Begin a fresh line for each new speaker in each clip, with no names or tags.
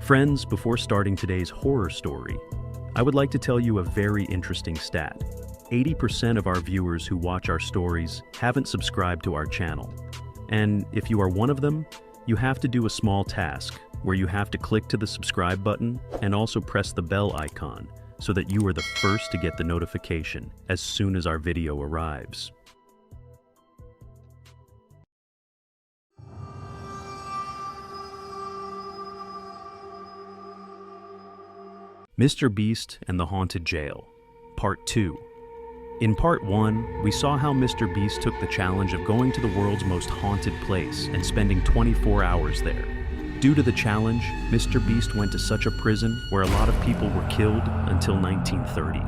Friends, before starting today's horror story, I would like to tell you a very interesting stat. 80% of our viewers who watch our stories haven't subscribed to our channel. And if you are one of them, you have to do a small task where you have to click to the subscribe button and also press the bell icon so that you are the first to get the notification as soon as our video arrives. Mr. Beast and the Haunted Jail, Part 2. In Part 1, we saw how Mr. Beast took the challenge of going to the world's most haunted place and spending 24 hours there. Due to the challenge, Mr. Beast went to such a prison where a lot of people were killed until 1930,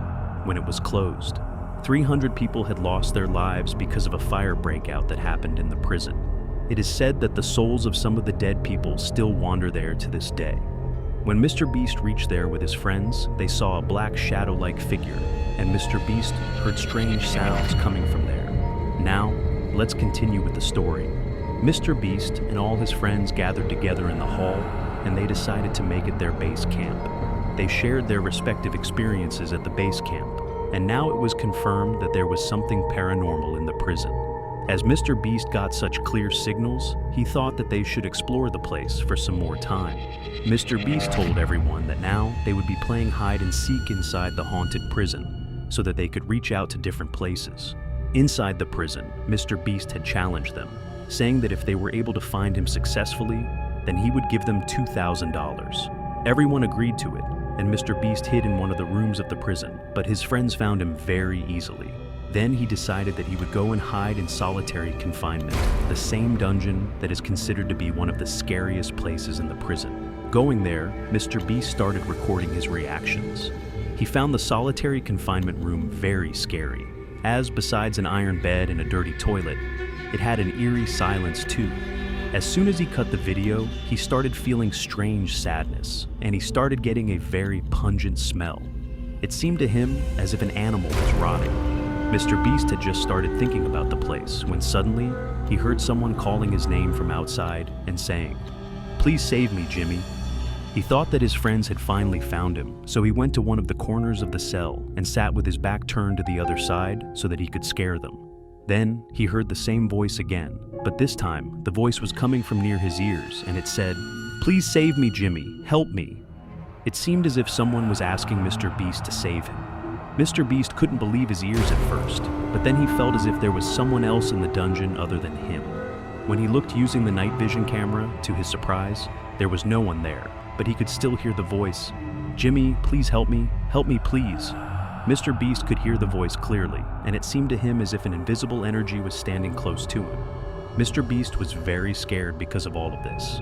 when it was closed. 300 people had lost their lives because of a fire breakout that happened in the prison. It is said that the souls of some of the dead people still wander there to this day. When Mr. Beast reached there with his friends, they saw a black shadow-like figure, and Mr. Beast heard strange sounds coming from there. Now, let's continue with the story. Mr. Beast and all his friends gathered together in the hall, and they decided to make it their base camp. They shared their respective experiences at the base camp, and now it was confirmed that there was something paranormal in the prison. As Mr. Beast got such clear signals, he thought that they should explore the place for some more time. Mr. Beast told everyone that now they would be playing hide and seek inside the haunted prison so that they could reach out to different places. Inside the prison, Mr. Beast had challenged them, saying that if they were able to find him successfully, then he would give them $2,000. Everyone agreed to it, and Mr. Beast hid in one of the rooms of the prison, but his friends found him very easily. Then he decided that he would go and hide in solitary confinement, the same dungeon that is considered to be one of the scariest places in the prison. Going there, Mr. Beast started recording his reactions. He found the solitary confinement room very scary, as besides an iron bed and a dirty toilet, it had an eerie silence too. As soon as he cut the video, he started feeling strange sadness, and he started getting a very pungent smell. It seemed to him as if an animal was rotting. Mr. Beast had just started thinking about the place when suddenly he heard someone calling his name from outside and saying, "Please save me, Jimmy." He thought that his friends had finally found him, so he went to one of the corners of the cell and sat with his back turned to the other side so that he could scare them. Then he heard the same voice again, but this time the voice was coming from near his ears and it said, "Please save me, Jimmy, help me." It seemed as if someone was asking Mr. Beast to save him. Mr. Beast couldn't believe his ears at first, but then he felt as if there was someone else in the dungeon other than him. When he looked using the night vision camera, to his surprise, there was no one there, but he could still hear the voice, "Jimmy, please help me please." Mr. Beast could hear the voice clearly, and it seemed to him as if an invisible energy was standing close to him. Mr. Beast was very scared because of all of this,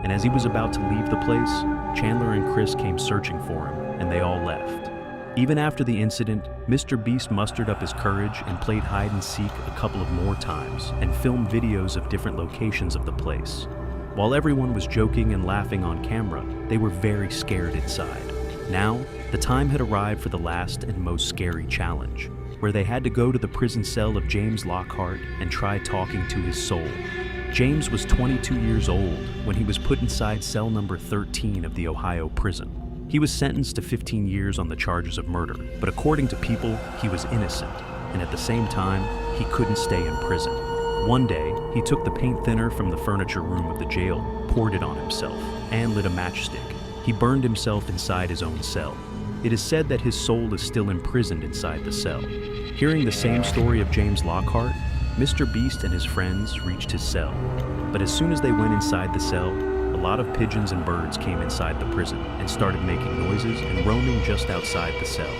and as he was about to leave the place, Chandler and Chris came searching for him, and they all left. Even after the incident, Mr. Beast mustered up his courage and played hide and seek a couple of more times and filmed videos of different locations of the place. While everyone was joking and laughing on camera, they were very scared inside. Now, the time had arrived for the last and most scary challenge, where they had to go to the prison cell of James Lockhart and try talking to his soul. James was 22 years old when he was put inside cell number 13 of the Ohio prison. He was sentenced to 15 years on the charges of murder, but according to people, he was innocent, and at the same time, he couldn't stay in prison. One day, he took the paint thinner from the furniture room of the jail, poured it on himself, and lit a matchstick. He burned himself inside his own cell. It is said that his soul is still imprisoned inside the cell. Hearing the same story of James Lockhart, Mr. Beast and his friends reached his cell. But as soon as they went inside the cell, a lot of pigeons and birds came inside the prison and started making noises and roaming just outside the cell.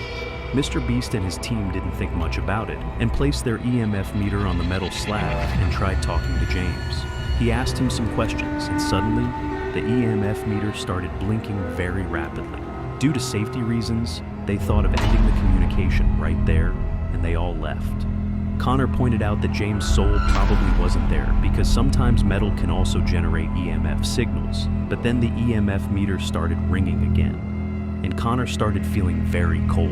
Mr. Beast and his team didn't think much about it and placed their EMF meter on the metal slab and tried talking to James. He asked him some questions and suddenly, the EMF meter started blinking very rapidly. Due to safety reasons, they thought of ending the communication right there, and they all left. Connor pointed out that James' soul probably wasn't there because sometimes metal can also generate EMF signals, but then the EMF meter started ringing again, and Connor started feeling very cold,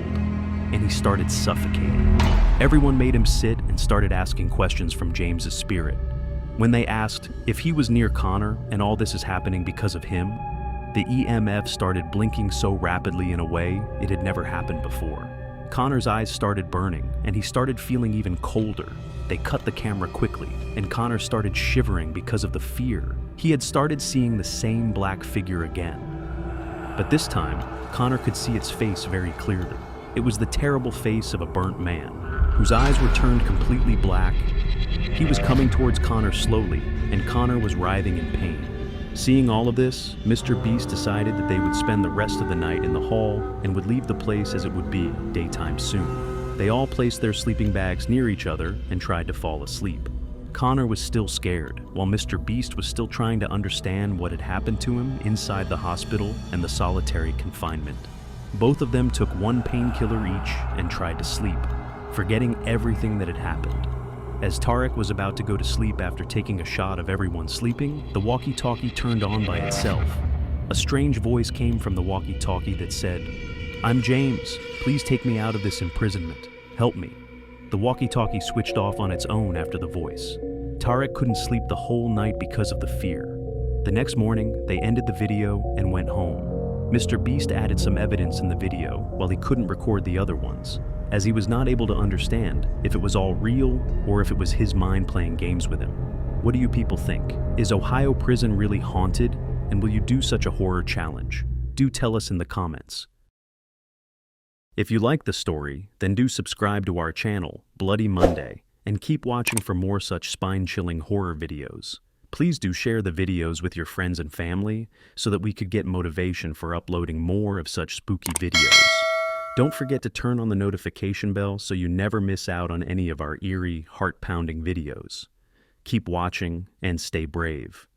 and he started suffocating. Everyone made him sit and started asking questions from James's spirit. When they asked if he was near Connor and all this is happening because of him, The EMF started blinking so rapidly in a way it had never happened before. Connor's eyes started burning, and he started feeling even colder. They cut the camera quickly, and Connor started shivering because of the fear. He had started seeing the same black figure again. But this time, Connor could see its face very clearly. It was the terrible face of a burnt man, whose eyes were turned completely black. He was coming towards Connor slowly, and Connor was writhing in pain. Seeing all of this, Mr. Beast decided that they would spend the rest of the night in the hall and would leave the place as it would be daytime soon. They all placed their sleeping bags near each other and tried to fall asleep. Connor was still scared, while Mr. Beast was still trying to understand what had happened to him inside the hospital and the solitary confinement. Both of them took one painkiller each and tried to sleep, forgetting everything that had happened. As Tarek was about to go to sleep after taking a shot of everyone sleeping, the walkie-talkie turned on by itself. A strange voice came from the walkie-talkie that said, "I'm James. Please take me out of this imprisonment. Help me." The walkie-talkie switched off on its own after the voice. Tarek couldn't sleep the whole night because of the fear. The next morning, they ended the video and went home. Mr. Beast added some evidence in the video while he couldn't record the other ones, as he was not able to understand if it was all real or if it was his mind playing games with him. What do you people think? Is Ohio prison really haunted, and will you do such a horror challenge? Do tell us in the comments. If you like the story, then do subscribe to our channel, Bloody Monday, and keep watching for more such spine-chilling horror videos. Please do share the videos with your friends and family so that we could get motivation for uploading more of such spooky videos. Don't forget to turn on the notification bell so you never miss out on any of our eerie, heart-pounding videos. Keep watching and stay brave.